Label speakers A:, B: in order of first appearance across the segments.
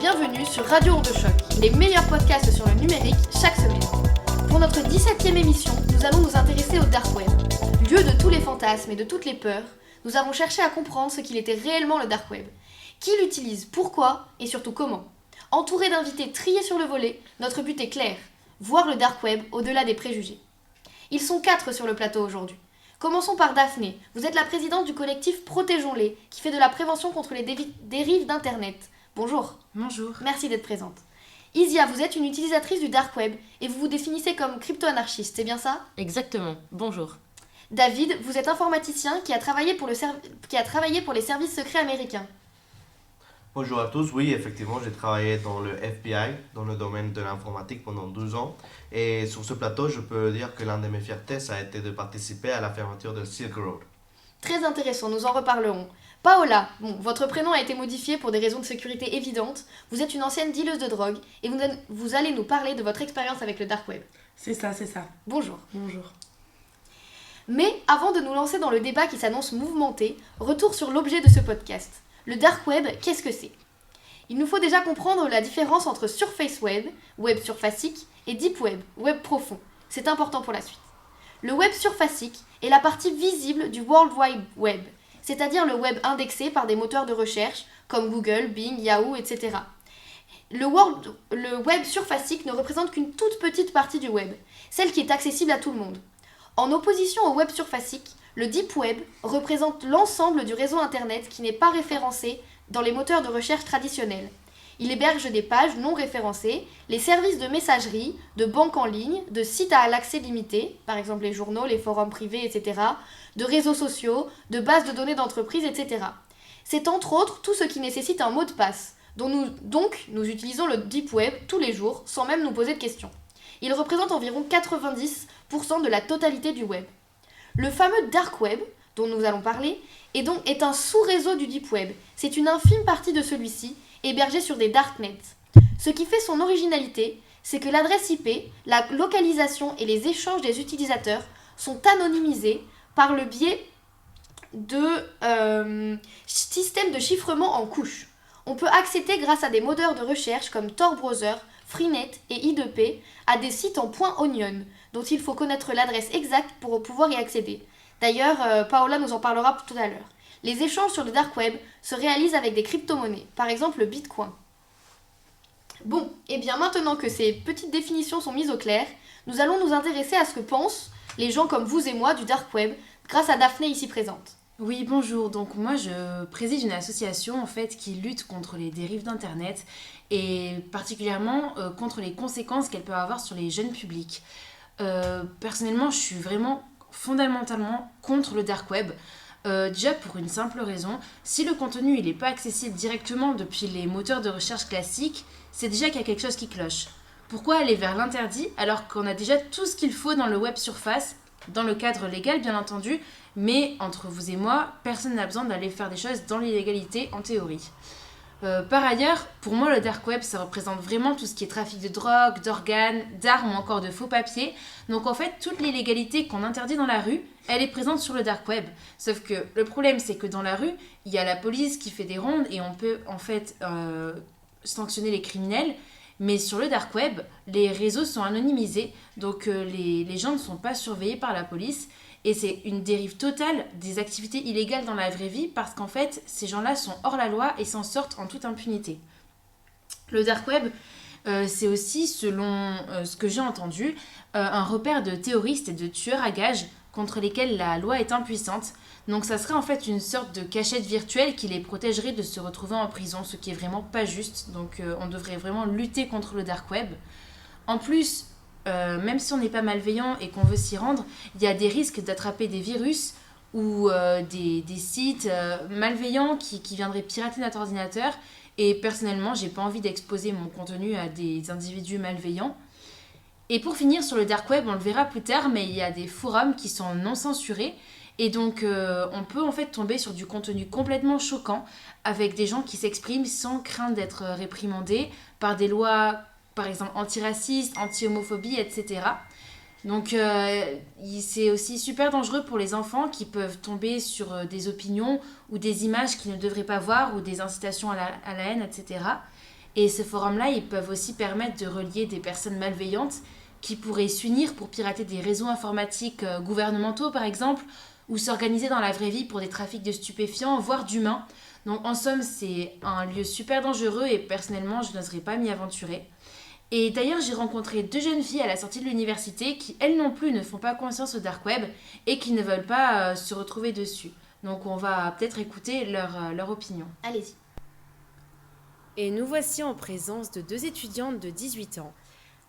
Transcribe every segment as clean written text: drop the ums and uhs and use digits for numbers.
A: bienvenue sur Radio Onde Choc, les meilleurs podcasts sur le numérique chaque semaine. Pour notre 17e émission, nous allons nous intéresser au Dark Web. Lieu de tous les fantasmes et de toutes les peurs, nous avons cherché à comprendre ce qu'il était réellement le Dark Web. Qui l'utilise, pourquoi et surtout comment. Entouré d'invités triés sur le volet, notre but est clair, voir le Dark Web au-delà des préjugés. Ils sont 4 sur le plateau aujourd'hui. Commençons par Daphné. Vous êtes la présidente du collectif Protégeons-les, qui fait de la prévention contre les dérives d'Internet. Bonjour.
B: Bonjour.
A: Merci d'être présente. Isia, vous êtes une utilisatrice du Dark Web et vous vous définissez comme crypto-anarchiste, c'est bien ça ?
B: Exactement. Bonjour.
A: David, vous êtes informaticien qui a travaillé pour les services secrets américains.
C: Bonjour à tous, oui, effectivement, j'ai travaillé dans le FBI, dans le domaine de l'informatique pendant 12 ans. Et sur ce plateau, je peux dire que l'une de mes fiertés, ça a été de participer à la fermeture de Silk Road.
A: Très intéressant, nous en reparlerons. Paola, votre prénom a été modifié pour des raisons de sécurité évidentes. Vous êtes une ancienne dealeuse de drogue et vous allez nous parler de votre expérience avec le Dark Web.
D: C'est ça.
A: Bonjour.
D: Bonjour.
A: Mais avant de nous lancer dans le débat qui s'annonce mouvementé, retour sur l'objet de ce podcast. Le Dark Web, qu'est-ce que c'est ? Il nous faut déjà comprendre la différence entre Surface Web, web surfacique, et Deep Web, web profond. C'est important pour la suite. Le web surfacique est la partie visible du World Wide Web, c'est-à-dire le web indexé par des moteurs de recherche comme Google, Bing, Yahoo, etc. Le web surfacique ne représente qu'une toute petite partie du web, celle qui est accessible à tout le monde. En opposition au web surfacique, le Deep Web représente l'ensemble du réseau Internet qui n'est pas référencé dans les moteurs de recherche traditionnels. Il héberge des pages non référencées, les services de messagerie, de banques en ligne, de sites à l'accès limité, par exemple les journaux, les forums privés, etc., de réseaux sociaux, de bases de données d'entreprises, etc. C'est entre autres tout ce qui nécessite un mot de passe, donc nous utilisons le Deep Web tous les jours sans même nous poser de questions. Il représente environ 90% de la totalité du web. Le fameux Dark Web, dont nous allons parler, est un sous-réseau du Deep Web. C'est une infime partie de celui-ci, hébergée sur des darknets. Ce qui fait son originalité, c'est que l'adresse IP, la localisation et les échanges des utilisateurs sont anonymisés par le biais de systèmes de chiffrement en couches. On peut accéder grâce à des moteurs de recherche comme Tor Browser, Freenet et I2P à des sites en .onion, dont il faut connaître l'adresse exacte pour pouvoir y accéder. D'ailleurs, Paola nous en parlera tout à l'heure. Les échanges sur le Dark Web se réalisent avec des crypto-monnaies, par exemple le Bitcoin. Bon, et bien maintenant que ces petites définitions sont mises au clair, nous allons nous intéresser à ce que pensent les gens comme vous et moi du Dark Web, grâce à Daphné ici présente.
D: Oui, bonjour. Donc moi, je préside une association qui lutte contre les dérives d'Internet et particulièrement contre les conséquences qu'elles peuvent avoir sur les jeunes publics. Personnellement, je suis vraiment fondamentalement contre le Dark Web. Déjà pour une simple raison, si le contenu il n'est pas accessible directement depuis les moteurs de recherche classiques, c'est déjà qu'il y a quelque chose qui cloche. Pourquoi aller vers l'interdit alors qu'on a déjà tout ce qu'il faut dans le web surface, dans le cadre légal bien entendu, mais entre vous et moi, personne n'a besoin d'aller faire des choses dans l'illégalité en théorie. Par ailleurs, pour moi le Dark Web ça représente vraiment tout ce qui est trafic de drogue, d'organes, d'armes ou encore de faux papiers. Donc en fait toute l'illégalité qu'on interdit dans la rue, elle est présente sur le Dark Web. Sauf que le problème c'est que dans la rue, il y a la police qui fait des rondes et on peut en fait sanctionner les criminels. Mais sur le Dark Web, les réseaux sont anonymisés, donc les gens ne sont pas surveillés par la police. Et c'est une dérive totale des activités illégales dans la vraie vie parce qu'en fait, ces gens-là sont hors la loi et s'en sortent en toute impunité. Le Dark Web, c'est aussi, selon ce que j'ai entendu, un repère de terroristes et de tueurs à gages contre lesquels la loi est impuissante. Donc ça serait en fait une sorte de cachette virtuelle qui les protégerait de se retrouver en prison, ce qui est vraiment pas juste. Donc on devrait vraiment lutter contre le Dark Web. En plus, même si on n'est pas malveillant et qu'on veut s'y rendre, il y a des risques d'attraper des virus ou des sites malveillants qui viendraient pirater notre ordinateur. Et personnellement, j'ai pas envie d'exposer mon contenu à des individus malveillants. Et pour finir, sur le Dark Web, on le verra plus tard, mais il y a des forums qui sont non censurés. Et donc, on peut en fait tomber sur du contenu complètement choquant avec des gens qui s'expriment sans crainte d'être réprimandés par des lois, par exemple, antiracistes, anti-homophobie, etc. Donc, c'est aussi super dangereux pour les enfants qui peuvent tomber sur des opinions ou des images qu'ils ne devraient pas voir ou des incitations à la haine, etc. Et ces forums-là, ils peuvent aussi permettre de relier des personnes malveillantes qui pourraient s'unir pour pirater des réseaux informatiques gouvernementaux, par exemple, ou s'organiser dans la vraie vie pour des trafics de stupéfiants, voire d'humains. Donc en somme, c'est un lieu super dangereux et personnellement, je n'oserais pas m'y aventurer. Et d'ailleurs, j'ai rencontré 2 jeunes filles à la sortie de l'université qui, elles non plus, ne font pas confiance au dark web et qui ne veulent pas se retrouver dessus. Donc on va peut-être écouter leur opinion.
A: Allez-y.
B: Et nous voici en présence de 2 étudiantes de 18 ans.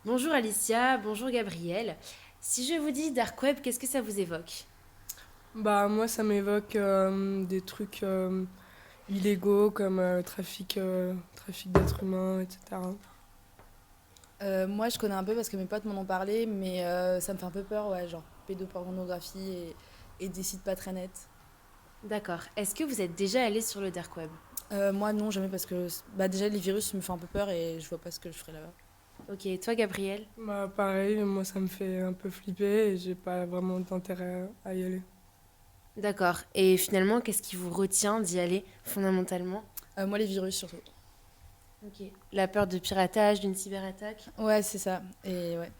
B: Bonjour Alicia, bonjour Gabrielle. Si je vous dis dark web, qu'est-ce que ça vous évoque ?
E: Bah moi ça m'évoque des trucs illégaux comme trafic d'êtres humains, etc.
F: Moi, je connais un peu parce que mes potes m'en ont parlé, mais ça me fait un peu peur, ouais, genre pédopornographie et des sites pas très nets.
B: D'accord. Est-ce que vous êtes déjà allé sur le dark web ?
F: Moi, non, jamais, parce que déjà, les virus me font un peu peur et je vois pas ce que je ferais là-bas.
B: Ok, toi Gabrielle ?
E: Bah pareil, moi ça me fait un peu flipper et j'ai pas vraiment d'intérêt à y aller.
B: D'accord. Et finalement, qu'est-ce qui vous retient d'y aller fondamentalement ?
F: Moi, les virus surtout.
B: Ok. La peur de piratage, d'une cyberattaque ?
F: Ouais, c'est ça. Et ouais.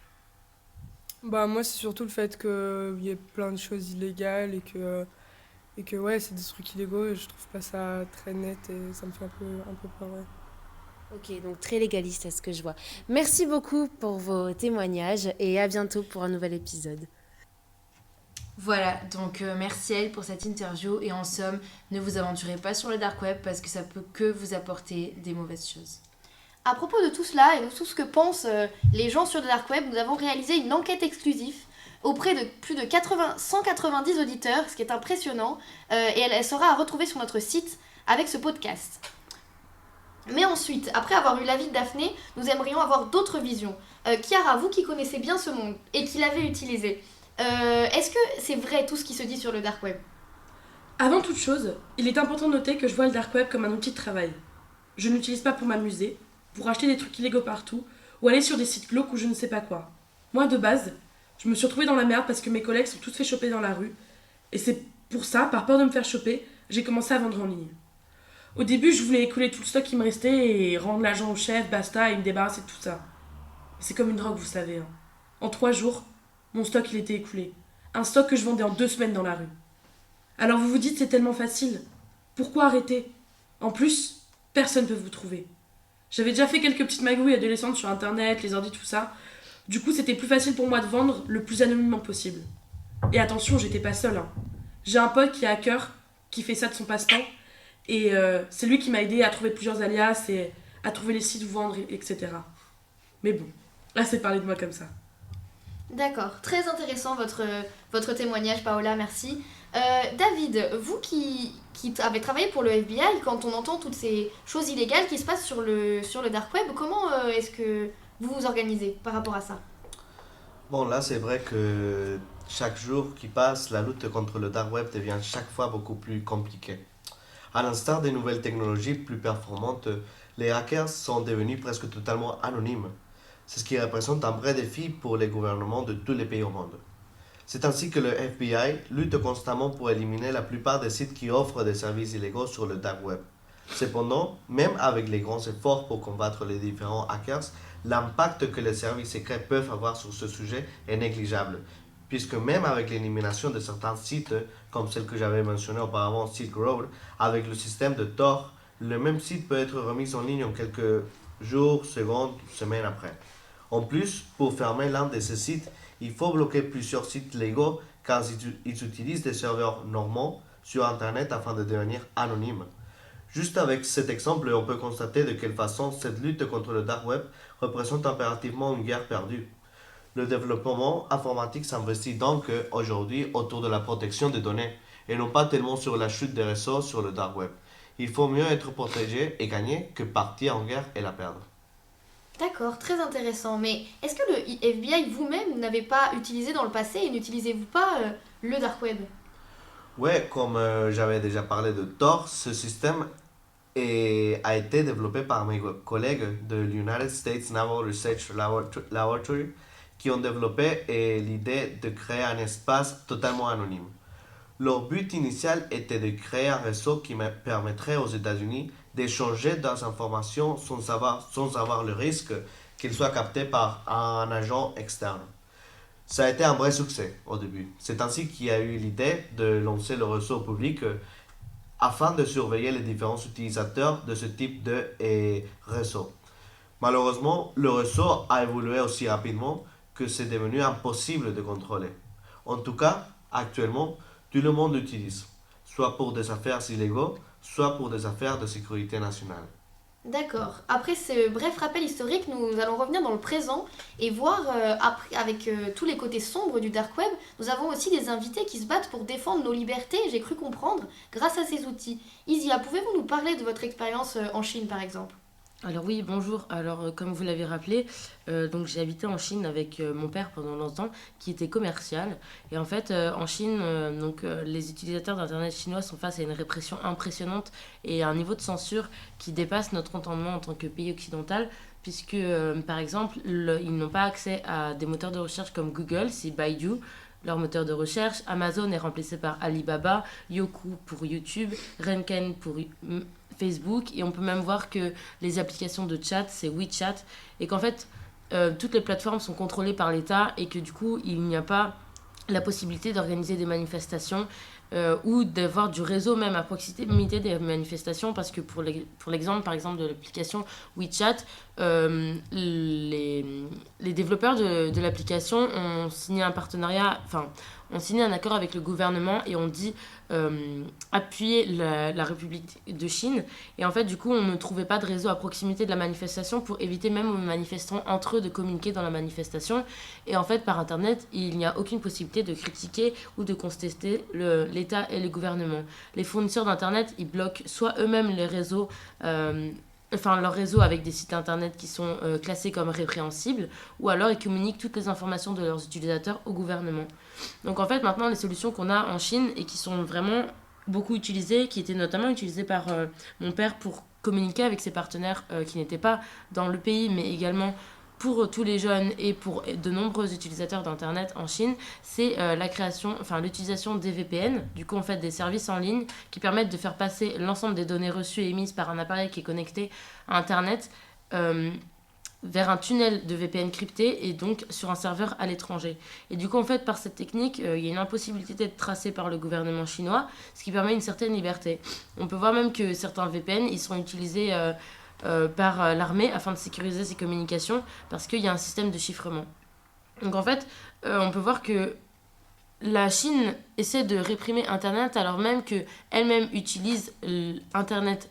E: Bah moi c'est surtout le fait qu'il y ait plein de choses illégales et que ouais, c'est des trucs illégaux et je trouve pas ça très net et ça me fait un peu peur, ouais.
B: Ok, donc très légaliste à ce que je vois. Merci beaucoup pour vos témoignages et à bientôt pour un nouvel épisode.
D: Voilà, donc merci à elle pour cette interview et en somme, ne vous aventurez pas sur le dark web parce que ça peut que vous apporter des mauvaises choses.
A: À propos de tout cela et de tout ce que pensent les gens sur le dark web, nous avons réalisé une enquête exclusive auprès de plus de 190 auditeurs, ce qui est impressionnant, et elle sera à retrouver sur notre site avec ce podcast. Mais ensuite, après avoir eu l'avis de Daphné, nous aimerions avoir d'autres visions. Chiara, vous qui connaissez bien ce monde et qui l'avez utilisé, est-ce que c'est vrai tout ce qui se dit sur le dark web ?
G: Avant toute chose, il est important de noter que je vois le dark web comme un outil de travail. Je ne l'utilise pas pour m'amuser, pour acheter des trucs illégaux partout, ou aller sur des sites glauques ou je ne sais pas quoi. Moi, de base, je me suis retrouvée dans la merde parce que mes collègues sont tous fait choper dans la rue, et c'est pour ça, par peur de me faire choper, j'ai commencé à vendre en ligne. Au début, je voulais écouler tout le stock qui me restait et rendre l'argent au chef, basta, et me débarrasser de tout ça. C'est comme une drogue, vous savez. Hein. En 3 jours, mon stock il était écoulé. Un stock que je vendais en 2 semaines dans la rue. Alors vous vous dites c'est tellement facile. Pourquoi arrêter ? En plus, personne ne peut vous trouver. J'avais déjà fait quelques petites magouilles adolescentes sur internet, les ordi, tout ça. Du coup, c'était plus facile pour moi de vendre le plus anonymement possible. Et attention, j'étais pas seule. Hein. J'ai un pote qui est hacker, qui fait ça de son passe-temps. Et c'est lui qui m'a aidé à trouver plusieurs alias et à trouver les sites où vendre, etc. Mais bon, là c'est parler de moi comme ça.
A: D'accord, très intéressant votre témoignage, Paola, merci. David, vous qui avez travaillé pour le FBI, quand on entend toutes ces choses illégales qui se passent sur le dark web, comment est-ce que vous vous organisez par rapport à ça ?
C: Bon, là, c'est vrai que chaque jour qui passe, la lutte contre le dark web devient chaque fois beaucoup plus compliquée. À l'instar des nouvelles technologies plus performantes, les hackers sont devenus presque totalement anonymes. C'est ce qui représente un vrai défi pour les gouvernements de tous les pays au monde. C'est ainsi que le FBI lutte constamment pour éliminer la plupart des sites qui offrent des services illégaux sur le dark web. Cependant, même avec les grands efforts pour combattre les différents hackers, l'impact que les services secrets peuvent avoir sur ce sujet est négligeable, puisque même avec l'élimination de certains sites, comme celle que j'avais mentionnée auparavant, Silk Road, avec le système de Tor, le même site peut être remis en ligne en quelques jours, secondes, semaines après. En plus, pour fermer l'un de ces sites, il faut bloquer plusieurs sites légaux car ils utilisent des serveurs normaux sur Internet afin de devenir anonymes. Juste avec cet exemple, on peut constater de quelle façon cette lutte contre le dark web représente impérativement une guerre perdue. Le développement informatique s'investit donc aujourd'hui autour de la protection des données et non pas tellement sur la chute des réseaux sur le dark web. Il faut mieux être protégé et gagner que partir en guerre et la perdre.
A: D'accord, très intéressant. Mais est-ce que le FBI vous-même n'avez pas utilisé dans le passé et n'utilisez-vous pas le dark web ?
C: Ouais, comme j'avais déjà parlé de Tor, ce système a été développé par mes collègues de l'United States Naval Research Laboratory qui ont développé l'idée de créer un espace totalement anonyme. Leur but initial était de créer un réseau qui permettrait aux États-Unis d'échanger des informations sans avoir le risque qu'ils soient captés par un agent externe. Ça a été un vrai succès au début. C'est ainsi qu'il y a eu l'idée de lancer le réseau public afin de surveiller les différents utilisateurs de ce type de réseau. Malheureusement, le réseau a évolué aussi rapidement que c'est devenu impossible de contrôler. En tout cas, actuellement, tout le monde l'utilise, soit pour des affaires illégaux, soit pour des affaires de sécurité nationale.
A: D'accord. Après ce bref rappel historique, nous allons revenir dans le présent et voir, avec tous les côtés sombres du dark web, nous avons aussi des invités qui se battent pour défendre nos libertés, j'ai cru comprendre, grâce à ces outils. Isia, pouvez-vous nous parler de votre expérience en Chine par exemple?
H: Alors oui, bonjour. Alors comme vous l'avez rappelé, donc j'ai habité en Chine avec mon père pendant longtemps, qui était commercial. Et en fait, en Chine, les utilisateurs d'Internet chinois sont face à une répression impressionnante et à un niveau de censure qui dépasse notre entendement en tant que pays occidental, puisque par exemple, ils n'ont pas accès à des moteurs de recherche comme Google, c'est Baidu. Leur moteur de recherche, Amazon est remplacé par Alibaba, Youku pour YouTube, Renken pour Facebook, et on peut même voir que les applications de chat, c'est WeChat, et qu'en fait, toutes les plateformes sont contrôlées par l'État, et que du coup, il n'y a pas la possibilité d'organiser des manifestations ou d'avoir du réseau même à proximité des manifestations, parce que pour l'exemple par exemple de l'application WeChat, les développeurs de l'application ont signé un partenariat, enfin ont signé un accord avec le gouvernement et ont dit appuyer la République de Chine. Et en fait, du coup, on ne trouvait pas de réseau à proximité de la manifestation pour éviter même aux manifestants entre eux de communiquer dans la manifestation. Et en fait, par Internet, il n'y a aucune possibilité de critiquer ou de contester l'État et le gouvernement. Les fournisseurs d'Internet, ils bloquent soit eux-mêmes les réseaux, leur réseau avec des sites Internet qui sont classés comme répréhensibles, ou alors ils communiquent toutes les informations de leurs utilisateurs au gouvernement. Donc en fait, maintenant, les solutions qu'on a en Chine et qui sont vraiment beaucoup utilisées, qui étaient notamment utilisées par mon père pour communiquer avec ses partenaires qui n'étaient pas dans le pays, mais également pour tous les jeunes et pour de nombreux utilisateurs d'Internet en Chine, c'est l'utilisation des VPN, du coup en fait des services en ligne qui permettent de faire passer l'ensemble des données reçues et émises par un appareil qui est connecté à Internet vers un tunnel de VPN crypté et donc sur un serveur à l'étranger. Et du coup, en fait, par cette technique, il y a une impossibilité d'être tracé par le gouvernement chinois, ce qui permet une certaine liberté. On peut voir même que certains VPN, ils sont utilisés par l'armée afin de sécuriser ses communications parce qu'il y a un système de chiffrement. Donc en fait, on peut voir que la Chine essaie de réprimer Internet alors même qu'elle-même utilise l'Internet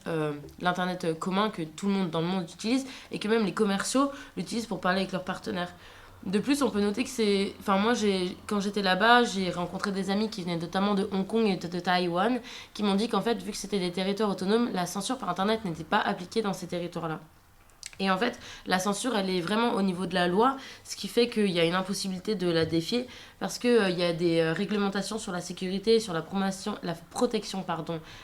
H: commun que tout le monde dans le monde utilise et que même les commerciaux l'utilisent pour parler avec leurs partenaires. De plus, on peut noter que quand j'étais là-bas, j'ai rencontré des amis qui venaient notamment de Hong Kong et de Taïwan qui m'ont dit qu'en fait, vu que c'était des territoires autonomes, la censure par Internet n'était pas appliquée dans ces territoires-là. Et en fait, la censure, elle est vraiment au niveau de la loi, ce qui fait qu'il y a une impossibilité de la défier, parce qu'il y a des réglementations sur la sécurité, sur la protection,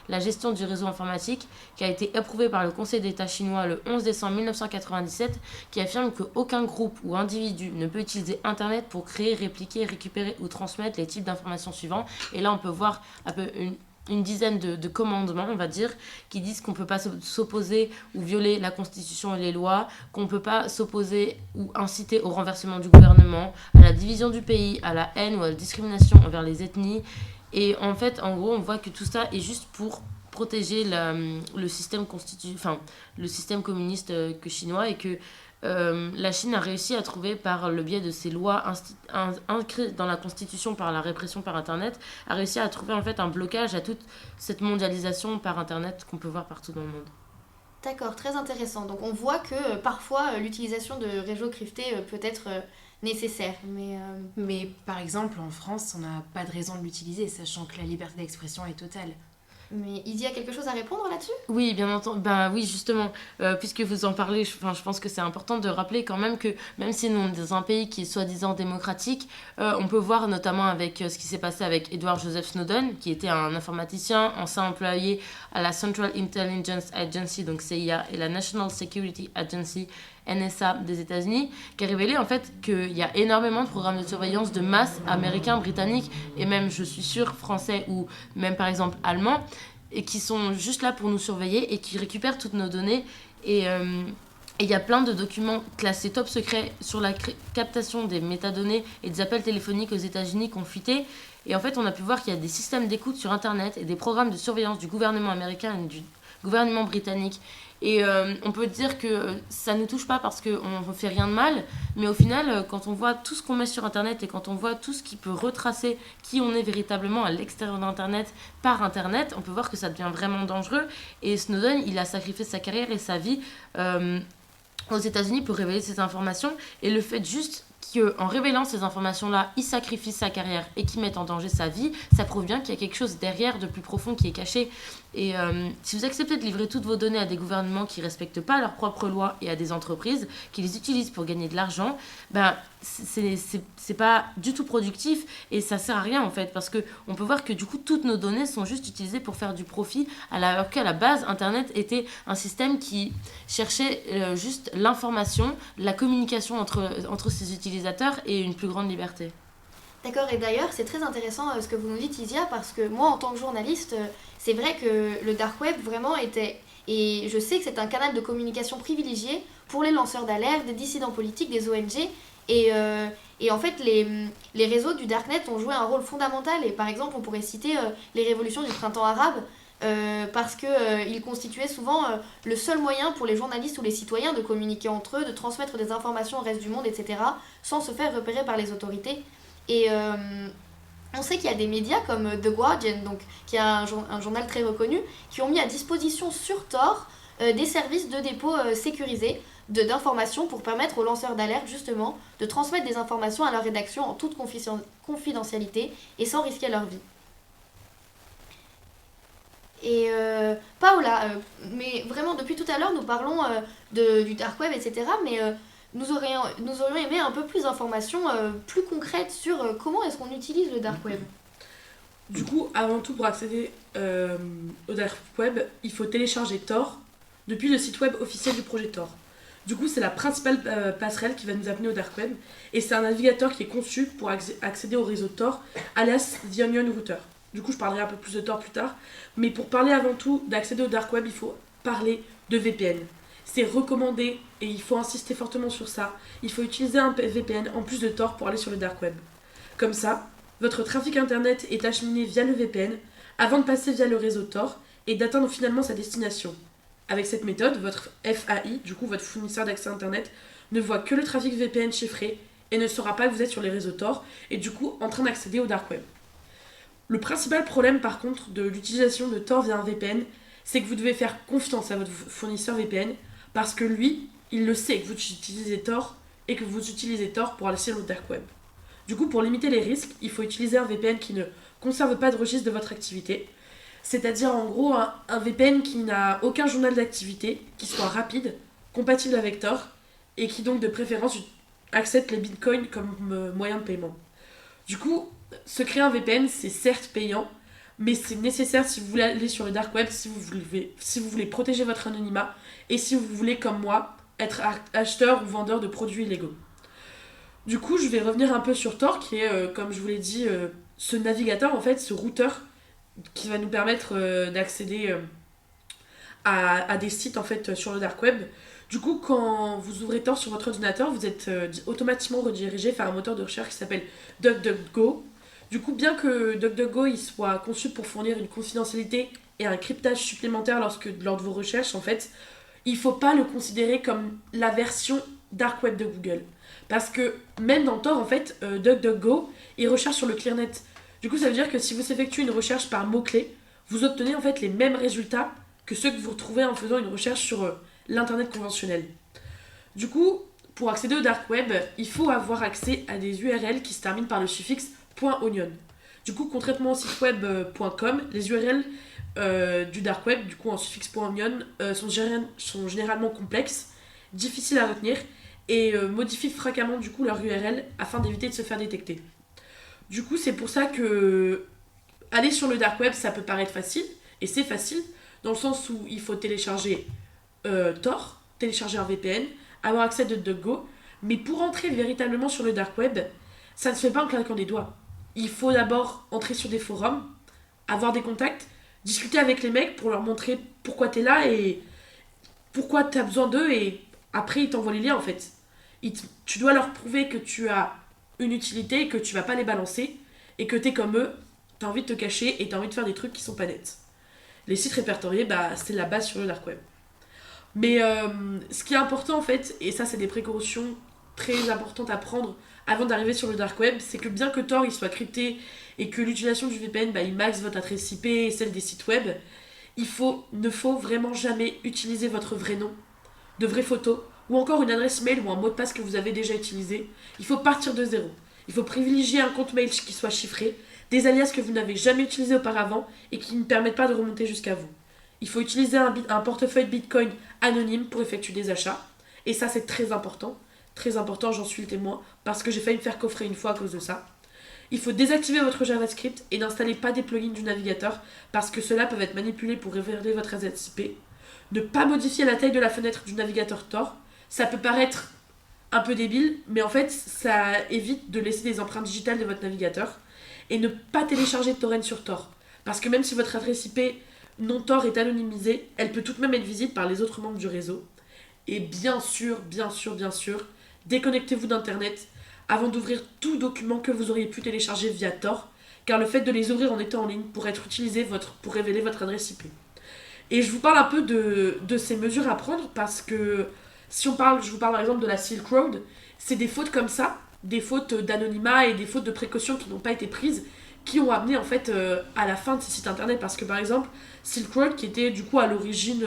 H: la gestion du réseau informatique, qui a été approuvée par le Conseil d'État chinois le 11 décembre 1997, qui affirme qu'aucun groupe ou individu ne peut utiliser Internet pour créer, répliquer, récupérer ou transmettre les types d'informations suivants. Et là, on peut voir un peu une dizaine de commandements, on va dire, qui disent qu'on ne peut pas s'opposer ou violer la Constitution et les lois, qu'on ne peut pas s'opposer ou inciter au renversement du gouvernement, à la division du pays, à la haine ou à la discrimination envers les ethnies. Et en fait, en gros, on voit que tout ça est juste pour protéger le système communiste chinois, et que la Chine a réussi à trouver, par le biais de ces lois inscrites dans la Constitution par la répression par Internet, a réussi à trouver en fait un blocage à toute cette mondialisation par Internet qu'on peut voir partout dans le monde.
A: D'accord, très intéressant. Donc on voit que parfois l'utilisation de réseaux cryptés peut être nécessaire.
D: Mais par exemple, en France, on n'a pas de raison de l'utiliser, sachant que la liberté d'expression est totale.
A: Mais il y a quelque chose à répondre là-dessus ?
H: Oui, bien entendu. Oui, justement, puisque vous en parlez, je pense que c'est important de rappeler quand même que même si nous sommes dans un pays qui est soi-disant démocratique, on peut voir notamment avec ce qui s'est passé avec Edward Joseph Snowden, qui était un informaticien, ancien employé à la Central Intelligence Agency, donc CIA, et la National Security Agency, NSA des États-Unis, qui a révélé en fait qu'il y a énormément de programmes de surveillance de masse américains, britanniques et même, je suis sûre, français ou même par exemple allemands, et qui sont juste là pour nous surveiller et qui récupèrent toutes nos données. Et il y a plein de documents classés top secret sur la captation des métadonnées et des appels téléphoniques aux États-Unis qui ont fuité. Et en fait, on a pu voir qu'il y a des systèmes d'écoute sur Internet et des programmes de surveillance du gouvernement américain et du gouvernement britannique. Et on peut dire que ça ne nous touche pas parce qu'on ne fait rien de mal, mais au final, quand on voit tout ce qu'on met sur Internet et quand on voit tout ce qui peut retracer qui on est véritablement à l'extérieur d'Internet, par Internet, on peut voir que ça devient vraiment dangereux. Et Snowden, il a sacrifié sa carrière et sa vie aux États-Unis pour révéler ces informations. Et le fait juste qu'en révélant ces informations-là, il sacrifie sa carrière et qu'il mette en danger sa vie, ça prouve bien qu'il y a quelque chose derrière de plus profond qui est caché. Et si vous acceptez de livrer toutes vos données à des gouvernements qui ne respectent pas leurs propres lois et à des entreprises qui les utilisent pour gagner de l'argent, ben, c'est pas du tout productif et ça sert à rien en fait, parce qu'on peut voir que du coup toutes nos données sont juste utilisées pour faire du profit, alors qu'à la base Internet était un système qui cherchait juste l'information, la communication entre ses utilisateurs et une plus grande liberté.
A: D'accord, et d'ailleurs, c'est très intéressant ce que vous nous dites, Isia, parce que moi, en tant que journaliste, c'est vrai que le dark web vraiment était... Et je sais que c'est un canal de communication privilégié pour les lanceurs d'alerte, des dissidents politiques, des ONG. Et en fait, les réseaux du darknet ont joué un rôle fondamental. Et par exemple, on pourrait citer les révolutions du printemps arabe, parce qu'ils constituaient souvent le seul moyen pour les journalistes ou les citoyens de communiquer entre eux, de transmettre des informations au reste du monde, etc., sans se faire repérer par les autorités. Et on sait qu'il y a des médias comme The Guardian, donc, qui est un journal très reconnu, qui ont mis à disposition sur Tor des services de dépôt sécurisés d'informations pour permettre aux lanceurs d'alerte justement de transmettre des informations à leur rédaction en toute confidentialité et sans risquer leur vie. Et Paola, mais vraiment depuis tout à l'heure nous parlons du dark web, etc. Mais nous aurions aimé un peu plus d'informations plus concrètes sur comment est-ce qu'on utilise le dark web.
G: Du coup, avant tout, pour accéder au dark web, il faut télécharger Tor depuis le site web officiel du projet Tor. Du coup, c'est la principale passerelle qui va nous amener au dark web, et c'est un navigateur qui est conçu pour accéder au réseau Tor, alias The Onion Router. Du coup, je parlerai un peu plus de Tor plus tard, mais pour parler avant tout d'accéder au dark web, il faut parler de VPN. C'est recommandé et il faut insister fortement sur ça. Il faut utiliser un VPN en plus de Tor pour aller sur le dark web. Comme ça, votre trafic internet est acheminé via le VPN avant de passer via le réseau Tor et d'atteindre finalement sa destination. Avec cette méthode, votre FAI, du coup votre fournisseur d'accès internet, ne voit que le trafic VPN chiffré et ne saura pas que vous êtes sur les réseaux Tor et du coup en train d'accéder au dark web. Le principal problème par contre de l'utilisation de Tor via un VPN, c'est que vous devez faire confiance à votre fournisseur VPN parce que lui, il le sait que vous utilisez Tor et que vous utilisez Tor pour aller sur le dark web. Du coup, pour limiter les risques, il faut utiliser un VPN qui ne conserve pas de registre de votre activité, c'est-à-dire en gros un VPN qui n'a aucun journal d'activité, qui soit rapide, compatible avec Tor et qui donc de préférence accepte les bitcoins comme moyen de paiement. Du coup, se créer un VPN, c'est certes payant, mais c'est nécessaire si vous voulez aller sur le dark web, si vous voulez protéger votre anonymat et si vous voulez, comme moi, être acheteur ou vendeur de produits illégaux. Du coup, je vais revenir un peu sur Tor, qui est, comme je vous l'ai dit, ce navigateur, en fait, ce routeur qui va nous permettre d'accéder à des sites en fait, sur le dark web. Du coup, quand vous ouvrez Tor sur votre ordinateur, vous êtes automatiquement redirigé vers un moteur de recherche qui s'appelle DuckDuckGo. Du coup, bien que DuckDuckGo il soit conçu pour fournir une confidentialité et un cryptage supplémentaire lors de vos recherches, en fait, il ne faut pas le considérer comme la version dark web de Google. Parce que même dans Tor, en fait, DuckDuckGo, il recherche sur le ClearNet. Du coup, ça veut dire que si vous effectuez une recherche par mots-clés, vous obtenez en fait les mêmes résultats que ceux que vous retrouvez en faisant une recherche sur l'Internet conventionnel. Du coup, pour accéder au dark web, il faut avoir accès à des URL qui se terminent par le suffixe .onion. Du coup, contrairement au site web .com, les URL du dark web, du coup en suffixe .onion, sont généralement complexes, difficiles à retenir et modifient fréquemment du coup leur URL afin d'éviter de se faire détecter. Du coup, c'est pour ça que aller sur le dark web, ça peut paraître facile, et c'est facile, dans le sens où il faut télécharger Tor, télécharger un VPN, avoir accès à DuckDuckGo. Mais pour entrer véritablement sur le dark web, ça ne se fait pas en claquant des doigts. Il faut d'abord entrer sur des forums, avoir des contacts, discuter avec les mecs pour leur montrer pourquoi t'es là et pourquoi t'as besoin d'eux, et après ils t'envoient les liens en fait. Tu dois leur prouver que tu as une utilité et que tu vas pas les balancer et que t'es comme eux, t'as envie de te cacher et t'as envie de faire des trucs qui sont pas nets. Les sites répertoriés, c'est la base sur le dark web. Mais ce qui est important en fait, et ça c'est des précautions très importantes à prendre avant d'arriver sur le dark web, c'est que bien que Tor il soit crypté et que l'utilisation du VPN il maxe votre adresse IP et celle des sites web, ne faut vraiment jamais utiliser votre vrai nom, de vraies photos, ou encore une adresse mail ou un mot de passe que vous avez déjà utilisé. Il faut partir de zéro. Il faut privilégier un compte mail qui soit chiffré, des alias que vous n'avez jamais utilisés auparavant et qui ne permettent pas de remonter jusqu'à vous. Il faut utiliser un portefeuille Bitcoin anonyme pour effectuer des achats. Et ça, c'est très important. Très important, j'en suis le témoin, parce que j'ai failli me faire coffrer une fois à cause de ça. Il faut désactiver votre JavaScript et n'installer pas des plugins du navigateur, parce que ceux-là peuvent être manipulés pour révéler votre adresse IP. Ne pas modifier la taille de la fenêtre du navigateur Tor. Ça peut paraître un peu débile, mais en fait, ça évite de laisser des empreintes digitales de votre navigateur. Et ne pas télécharger de torrent sur Tor. Parce que même si votre adresse IP non Tor est anonymisée, elle peut tout de même être visible par les autres membres du réseau. Et bien sûr, déconnectez-vous d'Internet avant d'ouvrir tout document que vous auriez pu télécharger via Tor, car le fait de les ouvrir en étant en ligne pourrait être utilisé pour révéler votre adresse IP. Et je vous parle un peu de ces mesures à prendre, parce que je vous parle par exemple de la Silk Road, c'est des fautes comme ça, des fautes d'anonymat et des fautes de précaution qui n'ont pas été prises, qui ont amené en fait à la fin de ces sites internet. Parce que par exemple, Silk Road qui était du coup à l'origine...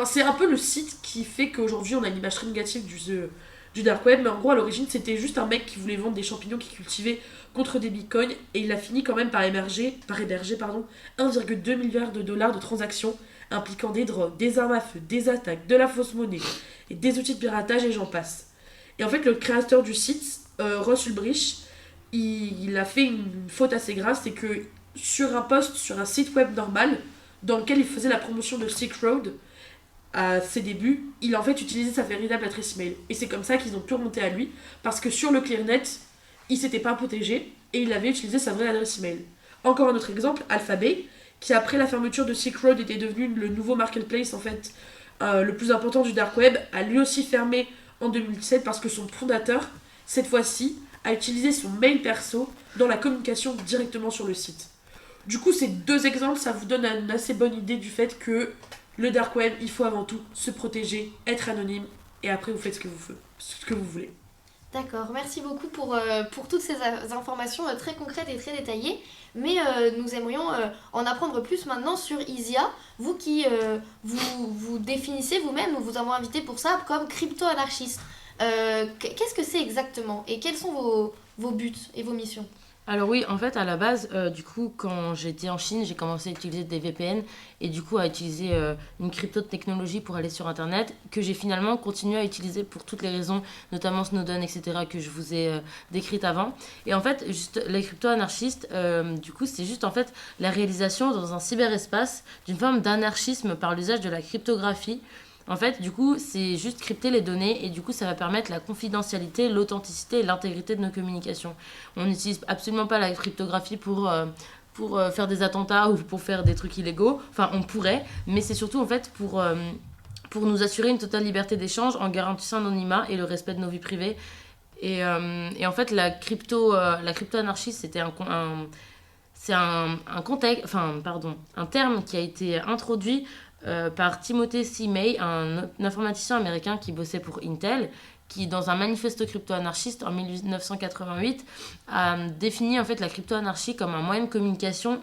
G: c'est un peu le site qui fait qu'aujourd'hui on a une image très négative du dark web, mais en gros à l'origine c'était juste un mec qui voulait vendre des champignons qu'il cultivait contre des bitcoins, et il a fini quand même par héberger 1,2 milliard de dollars de transactions impliquant des drogues, des armes à feu, des attaques, de la fausse monnaie, et des outils de piratage et j'en passe. Et en fait le créateur du site, Ross Ulbricht, il a fait une faute assez grave, c'est que sur un post sur un site web normal, dans lequel il faisait la promotion de Silk Road, à ses débuts, il a en fait utilisé sa véritable adresse email. Et c'est comme ça qu'ils ont pu remonter à lui, parce que sur le ClearNet, il s'était pas protégé et il avait utilisé sa vraie adresse email. Encore un autre exemple, Alphabet, qui après la fermeture de Silk Road était devenu le nouveau marketplace en fait le plus important du dark web, a lui aussi fermé en 2017 parce que son fondateur, cette fois-ci, a utilisé son mail perso dans la communication directement sur le site. Du coup, ces deux exemples, ça vous donne une assez bonne idée du fait que le dark web, il faut avant tout se protéger, être anonyme, et après vous faites ce que vous voulez.
A: D'accord, merci beaucoup pour toutes ces informations très concrètes et très détaillées. Mais nous aimerions en apprendre plus maintenant sur Isia. Vous qui vous définissez vous-même, nous vous avons invité pour ça comme crypto-anarchiste. Qu'est-ce que c'est exactement et quels sont vos buts et vos missions ?
H: Alors oui, en fait, à la base, du coup, quand j'étais en Chine, j'ai commencé à utiliser des VPN et du coup à utiliser une crypto-technologie pour aller sur Internet que j'ai finalement continué à utiliser pour toutes les raisons, notamment Snowden, etc., que je vous ai décrites avant. Et en fait, juste les crypto-anarchistes, du coup, c'est juste en fait la réalisation dans un cyberespace d'une forme d'anarchisme par l'usage de la cryptographie. En fait, du coup, c'est juste crypter les données et du coup, ça va permettre la confidentialité, l'authenticité et l'intégrité de nos communications. On n'utilise absolument pas la cryptographie pour faire des attentats ou pour faire des trucs illégaux. Enfin, on pourrait, mais c'est surtout en fait pour nous assurer une totale liberté d'échange en garantissant l'anonymat et le respect de nos vies privées. Et en fait, la crypto-anarchie, c'était un terme qui a été introduit par Timothy C. May, un informaticien américain qui bossait pour Intel, qui, dans un manifeste crypto-anarchiste en 1988, a défini en fait la crypto-anarchie comme un moyen de communication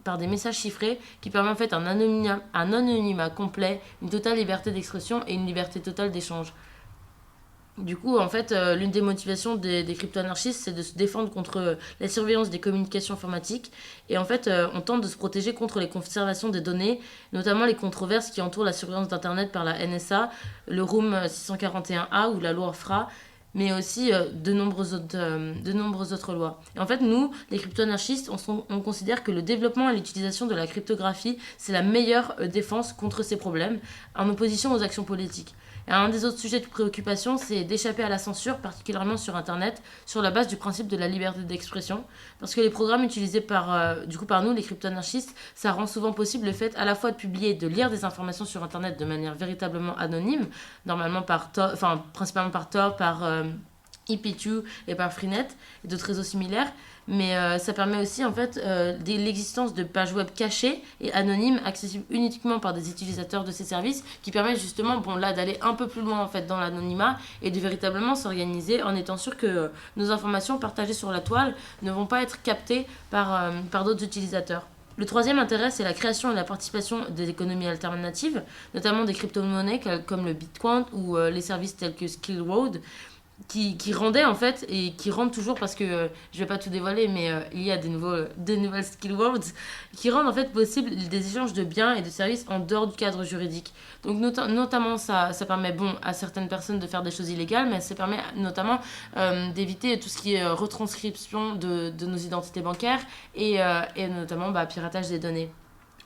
H: par des messages chiffrés qui permet en fait un anonymat complet, une totale liberté d'expression et une liberté totale d'échange. Du coup, en fait, l'une des motivations des crypto-anarchistes, c'est de se défendre contre la surveillance des communications informatiques. Et en fait, on tente de se protéger contre les conservations des données, notamment les controverses qui entourent la surveillance d'Internet par la NSA, le Room 641A ou la loi FRA, mais aussi de nombreuses autres lois. Et en fait, nous, les crypto-anarchistes, on considère que le développement et l'utilisation de la cryptographie, c'est la meilleure défense contre ces problèmes, en opposition aux actions politiques. Et un des autres sujets de préoccupation, c'est d'échapper à la censure, particulièrement sur Internet, sur la base du principe de la liberté d'expression. Parce que les programmes utilisés par nous, les crypto-anarchistes, ça rend souvent possible le fait à la fois de publier et de lire des informations sur Internet de manière véritablement anonyme, normalement principalement par Tor, par EP2 et par Freenet et d'autres réseaux similaires. Mais ça permet aussi en fait l'existence de pages web cachées et anonymes, accessibles uniquement par des utilisateurs de ces services, qui permettent justement d'aller un peu plus loin en fait dans l'anonymat et de véritablement s'organiser en étant sûr que nos informations partagées sur la toile ne vont pas être captées par d'autres utilisateurs. Le troisième intérêt, c'est la création et la participation des économies alternatives, notamment des crypto-monnaies comme le Bitcoin ou les services tels que Skill Road, qui rendaient en fait, et qui rendent toujours, parce que je vais pas tout dévoiler, mais il y a des nouvelles skill words qui rendent en fait possible des échanges de biens et de services en dehors du cadre juridique. Donc notamment ça permet à certaines personnes de faire des choses illégales, mais ça permet notamment d'éviter tout ce qui est retranscription de nos identités bancaires et notamment piratage des données.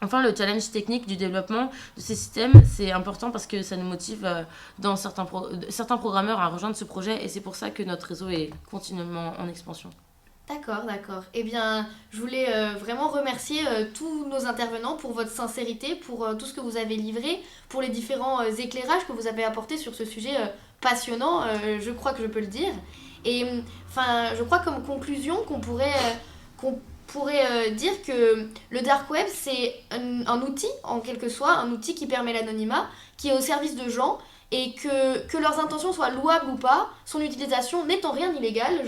H: Enfin, le challenge technique du développement de ces systèmes, c'est important parce que ça nous motive dans certains programmeurs à rejoindre ce projet, et c'est pour ça que notre réseau est continuellement en expansion.
A: D'accord. Eh bien, je voulais vraiment remercier tous nos intervenants pour votre sincérité, pour tout ce que vous avez livré, pour les différents éclairages que vous avez apportés sur ce sujet passionnant, je crois que je peux le dire. Et je crois comme conclusion qu'on pourrait dire que le dark web, c'est un outil, en quelque sorte, un outil qui permet l'anonymat, qui est au service de gens, et que leurs intentions soient louables ou pas, son utilisation n'est en rien illégale.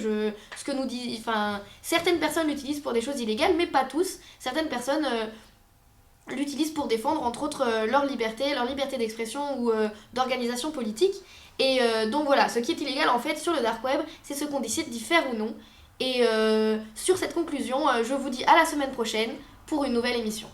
A: Certaines personnes l'utilisent pour des choses illégales, mais pas tous. Certaines personnes l'utilisent pour défendre, entre autres, leur liberté d'expression ou d'organisation politique. Et donc voilà, ce qui est illégal en fait sur le dark web, c'est ce qu'on décide d'y faire ou non. Et sur cette conclusion, je vous dis à la semaine prochaine pour une nouvelle émission.